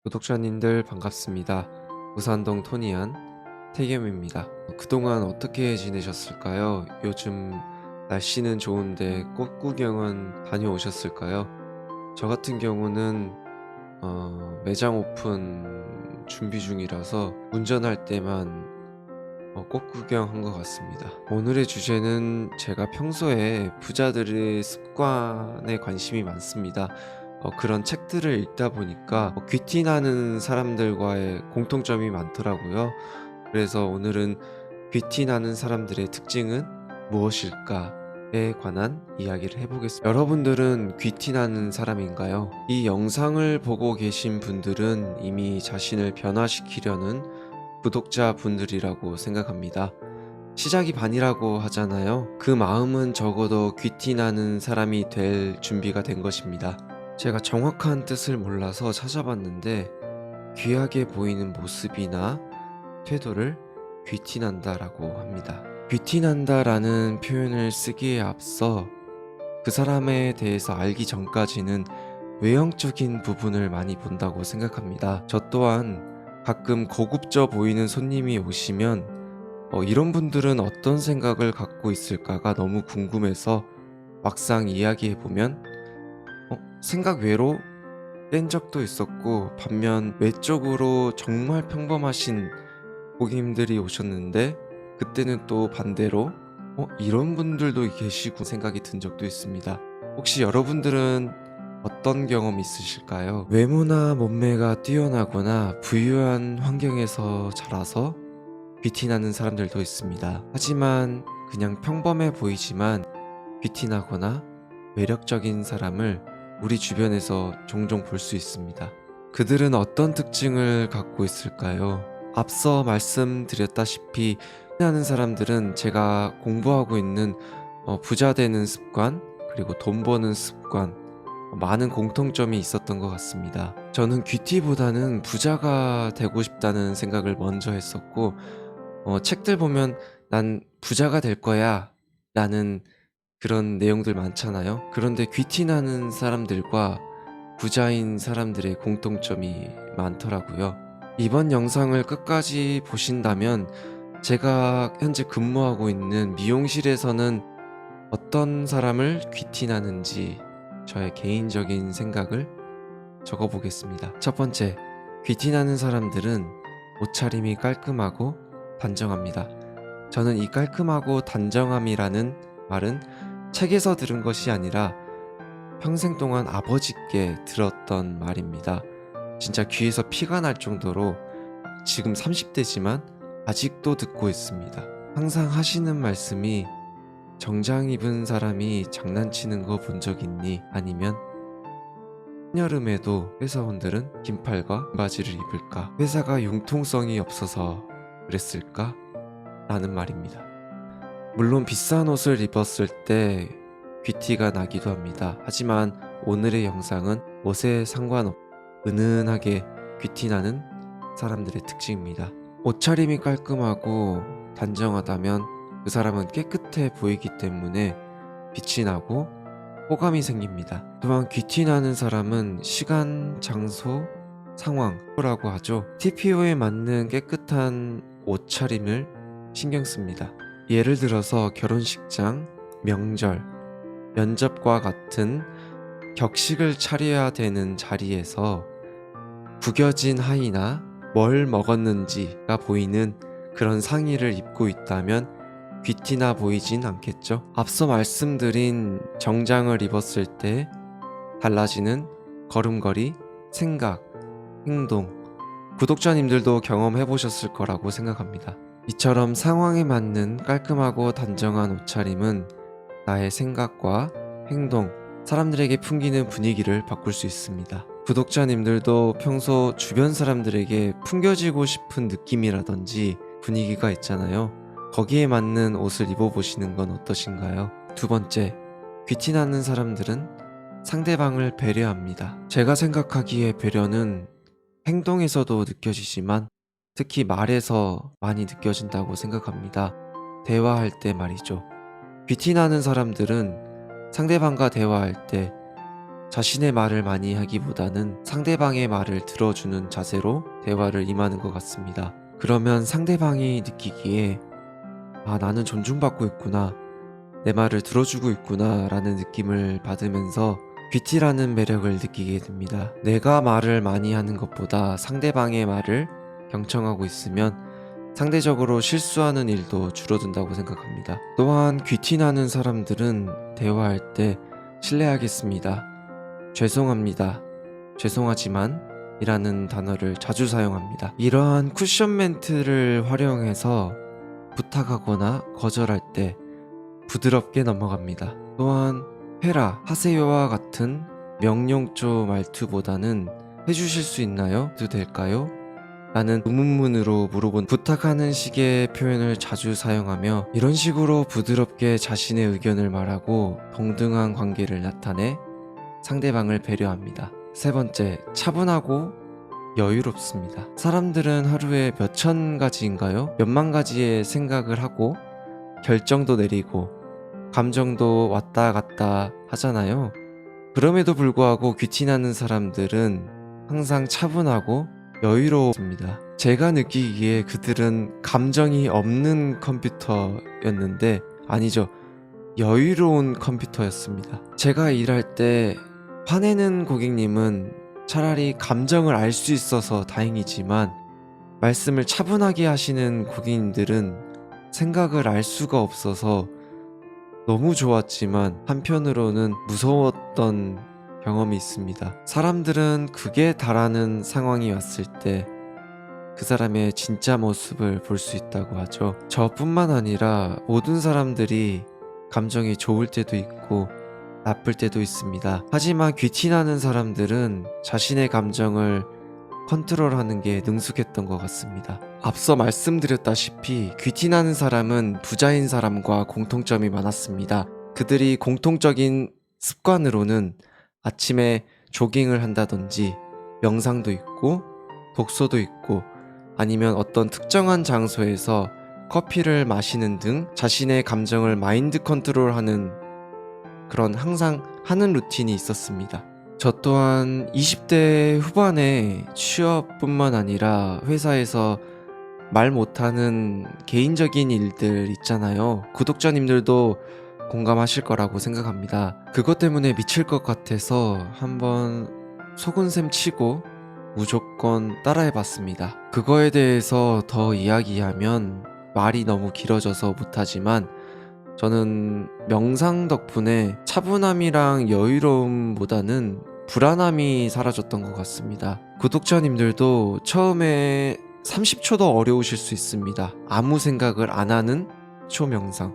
구독자님들 반갑습니다. 우산동 토니안 태겸입니다. 그동안 어떻게 지내셨을까요? 요즘 날씨는 좋은데 꽃 구경은 다녀오셨을까요? 저 같은 경우는 매장 오픈 준비 중이라서 운전할 때만 꽃 구경한 것 같습니다. 오늘의 주제는 제가 평소에 부자들의 습관에 관심이 많습니다. 그런 책들을 읽다 보니까 귀티나는 사람들과의 공통점이 많더라고요. 그래서 오늘은 귀티나는 사람들의 특징은 무엇일까에 관한 이야기를 해보겠습니다. 여러분들은 귀티나는 사람인가요? 이 영상을 보고 계신 분들은 이미 자신을 변화시키려는 구독자분들이라고 생각합니다. 시작이 반이라고 하잖아요. 그 마음은 적어도 귀티나는 사람이 될 준비가 된 것입니다. 제가 정확한 뜻을 몰라서 찾아봤는데 귀하게 보이는 모습이나 태도를 귀티난다라고 합니다. 귀티난다라는 표현을 쓰기에 앞서 그 사람에 대해서 알기 전까지는 외형적인 부분을 많이 본다고 생각합니다. 저 또한 가끔 고급져 보이는 손님이 오시면 이런 분들은 어떤 생각을 갖고 있을까가 너무 궁금해서 막상 이야기해보면 생각 외로 뺀 적도 있었고, 반면 외적으로 정말 평범하신 고객님들이 오셨는데 그때는 또 반대로 이런 분들도 계시고 생각이 든 적도 있습니다. 혹시 여러분들은 어떤 경험 있으실까요? 외모나 몸매가 뛰어나거나 부유한 환경에서 자라서 귀티나는 사람들도 있습니다. 하지만 그냥 평범해 보이지만 귀티나거나 매력적인 사람을 우리 주변에서 종종 볼 수 있습니다. 그들은 어떤 특징을 갖고 있을까요? 앞서 말씀드렸다시피 귀티나는 사람들은 제가 공부하고 있는 부자 되는 습관, 그리고 돈 버는 습관, 많은 공통점이 있었던 것 같습니다. 저는 귀티보다는 부자가 되고 싶다는 생각을 먼저 했었고, 책들 보면 난 부자가 될 거야 라는 그런 내용들 많잖아요. 그런데 귀티나는 사람들과 부자인 사람들의 공통점이 많더라고요. 이번 영상을 끝까지 보신다면 제가 현재 근무하고 있는 미용실에서는 어떤 사람을 귀티나는지 저의 개인적인 생각을 적어보겠습니다. 첫 번째, 귀티나는 사람들은 옷차림이 깔끔하고 단정합니다. 저는 이 깔끔하고 단정함이라는 말은 책에서 들은 것이 아니라 평생 동안 아버지께 들었던 말입니다. 진짜 귀에서 피가 날 정도로 지금 30대지만 아직도 듣고 있습니다. 항상 하시는 말씀이 정장 입은 사람이 장난치는 거 본 적 있니? 아니면 한여름에도 회사원들은 긴팔과 바지를 입을까? 회사가 융통성이 없어서 그랬을까? 라는 말입니다. 물론 비싼 옷을 입었을 때 귀티가 나기도 합니다. 하지만 오늘의 영상은 옷에 상관없이 은은하게 귀티나는 사람들의 특징입니다. 옷차림이 깔끔하고 단정하다면 그 사람은 깨끗해 보이기 때문에 빛이 나고 호감이 생깁니다. 또한 귀티나는 사람은 시간, 장소, 상황라고 하죠. TPO에 맞는 깨끗한 옷차림을 신경 씁니다. 예를 들어서 결혼식장, 명절, 면접과 같은 격식을 차려야 되는 자리에서 구겨진 하의나 뭘 먹었는지가 보이는 그런 상의를 입고 있다면 귀티나 보이진 않겠죠. 앞서 말씀드린 정장을 입었을 때 달라지는 걸음걸이, 생각, 행동, 구독자님들도 경험해 보셨을 거라고 생각합니다. 이처럼 상황에 맞는 깔끔하고 단정한 옷차림은 나의 생각과 행동, 사람들에게 풍기는 분위기를 바꿀 수 있습니다. 구독자님들도 평소 주변 사람들에게 풍겨지고 싶은 느낌이라든지 분위기가 있잖아요. 거기에 맞는 옷을 입어보시는 건 어떠신가요? 두 번째, 귀티나는 사람들은 상대방을 배려합니다. 제가 생각하기에 배려는 행동에서도 느껴지지만 특히 말에서 많이 느껴진다고 생각합니다. 대화할 때 말이죠. 귀티나는 사람들은 상대방과 대화할 때 자신의 말을 많이 하기보다는 상대방의 말을 들어주는 자세로 대화를 임하는 것 같습니다. 그러면 상대방이 느끼기에 아, 나는 존중받고 있구나, 내 말을 들어주고 있구나 라는 느낌을 받으면서 귀티라는 매력을 느끼게 됩니다. 내가 말을 많이 하는 것보다 상대방의 말을 경청하고 있으면 상대적으로 실수하는 일도 줄어든다고 생각합니다. 또한 귀티나는 사람들은 대화할 때 실례하겠습니다, 죄송합니다, 죄송하지만 이라는 단어를 자주 사용합니다. 이러한 쿠션 멘트를 활용해서 부탁하거나 거절할 때 부드럽게 넘어갑니다. 또한 해라, 하세요와 같은 명령조 말투보다는 해주실 수 있나요? 해도 될까요? 라는 의문문으로 물어본 부탁하는 식의 표현을 자주 사용하며 이런 식으로 부드럽게 자신의 의견을 말하고 동등한 관계를 나타내 상대방을 배려합니다. 세 번째, 차분하고 여유롭습니다. 사람들은 하루에 몇천 가지인가요? 몇만 가지의 생각을 하고 결정도 내리고 감정도 왔다 갔다 하잖아요. 그럼에도 불구하고 귀티나는 사람들은 항상 차분하고 여유로웠습니다. 제가 느끼기에 그들은 감정이 없는 컴퓨터였는데, 아니죠, 여유로운 컴퓨터였습니다. 제가 일할 때 화내는 고객님은 차라리 감정을 알 수 있어서 다행이지만 말씀을 차분하게 하시는 고객님들은 생각을 알 수가 없어서 너무 좋았지만 한편으로는 무서웠던 경험이 있습니다. 사람들은 극에 달하는 상황이 왔을 때 그 사람의 진짜 모습을 볼 수 있다고 하죠. 저뿐만 아니라 모든 사람들이 감정이 좋을 때도 있고 나쁠 때도 있습니다. 하지만 귀티나는 사람들은 자신의 감정을 컨트롤하는 게 능숙했던 것 같습니다. 앞서 말씀드렸다시피 귀티나는 사람은 부자인 사람과 공통점이 많았습니다. 그들이 공통적인 습관으로는 아침에 조깅을 한다든지 명상도 있고 독서도 있고 아니면 어떤 특정한 장소에서 커피를 마시는 등 자신의 감정을 마인드 컨트롤하는 그런 항상 하는 루틴이 있었습니다. 저 또한 20대 후반에 취업뿐만 아니라 회사에서 말 못하는 개인적인 일들 있잖아요. 구독자님들도 공감하실 거라고 생각합니다. 그것 때문에 미칠 것 같아서 한번 속은셈 치고 무조건 따라해봤습니다. 그거에 대해서 더 이야기하면 말이 너무 길어져서 못하지만 저는 명상 덕분에 차분함이랑 여유로움보다는 불안함이 사라졌던 것 같습니다. 구독자님들도 처음에 30초도 어려우실 수 있습니다. 아무 생각을 안 하는 초명상.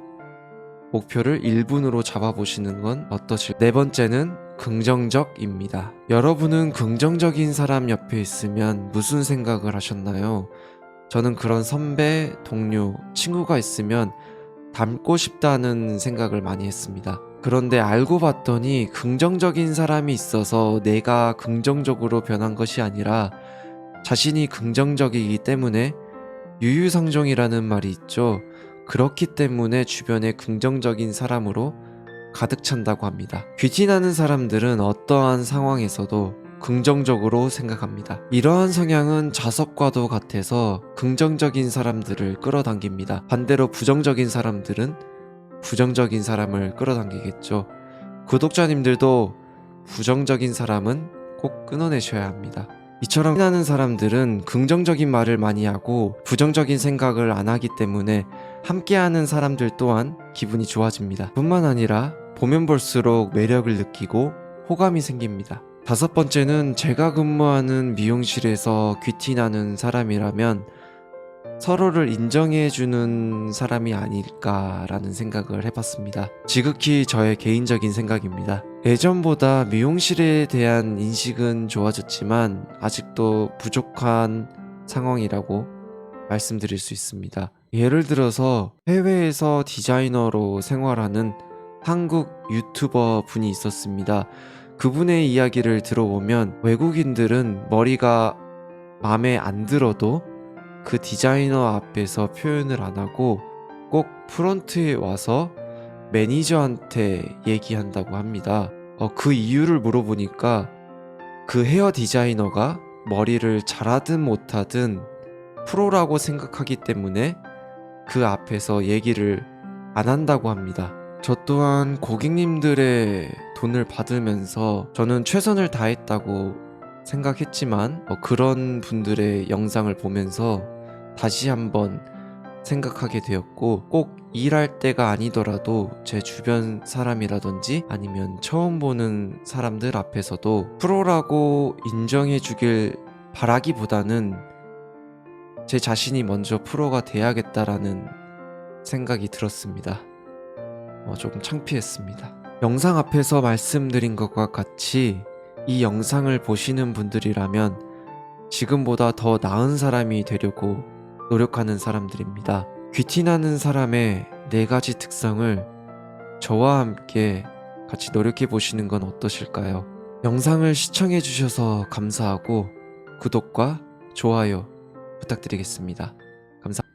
목표를 1분으로 잡아보시는 건 어떠실까요? 네 번째는 긍정적입니다. 여러분은 긍정적인 사람 옆에 있으면 무슨 생각을 하셨나요? 저는 그런 선배, 동료, 친구가 있으면 닮고 싶다는 생각을 많이 했습니다. 그런데 알고 봤더니 긍정적인 사람이 있어서 내가 긍정적으로 변한 것이 아니라 자신이 긍정적이기 때문에 유유상종이라는 말이 있죠. 그렇기 때문에 주변에 긍정적인 사람으로 가득 찬다고 합니다. 귀티나는 사람들은 어떠한 상황에서도 긍정적으로 생각합니다. 이러한 성향은 자석과도 같아서 긍정적인 사람들을 끌어당깁니다. 반대로 부정적인 사람들은 부정적인 사람을 끌어당기겠죠. 구독자님들도 부정적인 사람은 꼭 끊어내셔야 합니다. 이처럼 나는 사람들은 긍정적인 말을 많이 하고 부정적인 생각을 안 하기 때문에 함께하는 사람들 또한 기분이 좋아집니다. 뿐만 아니라 보면 볼수록 매력을 느끼고 호감이 생깁니다. 다섯 번째는 제가 근무하는 미용실에서 귀티나는 사람이라면 서로를 인정해주는 사람이 아닐까라는 생각을 해봤습니다. 지극히 저의 개인적인 생각입니다. 예전보다 미용실에 대한 인식은 좋아졌지만 아직도 부족한 상황이라고 말씀드릴 수 있습니다. 예를 들어서 해외에서 디자이너로 생활하는 한국 유튜버 분이 있었습니다. 그분의 이야기를 들어보면 외국인들은 머리가 마음에 안 들어도 그 디자이너 앞에서 표현을 안 하고 꼭 프런트에 와서 매니저한테 얘기한다고 합니다. 그 이유를 물어보니까 그 헤어 디자이너가 머리를 잘하든 못하든 프로라고 생각하기 때문에 그 앞에서 얘기를 안 한다고 합니다. 저 또한 고객님들의 돈을 받으면서 저는 최선을 다했다고 생각했지만 그런 분들의 영상을 보면서 다시 한번 생각하게 되었고, 꼭 일할 때가 아니더라도 제 주변 사람이라든지 아니면 처음 보는 사람들 앞에서도 프로라고 인정해 주길 바라기보다는 제 자신이 먼저 프로가 돼야겠다라는 생각이 들었습니다. 조금 창피했습니다. 영상 앞에서 말씀드린 것과 같이 이 영상을 보시는 분들이라면 지금보다 더 나은 사람이 되려고 노력하는 사람들입니다. 귀티나는 사람의 4가지 특성을 저와 함께 같이 노력해 보시는 건 어떠실까요? 영상을 시청해 주셔서 감사하고 구독과 좋아요 부탁드리겠습니다. 감사합니다.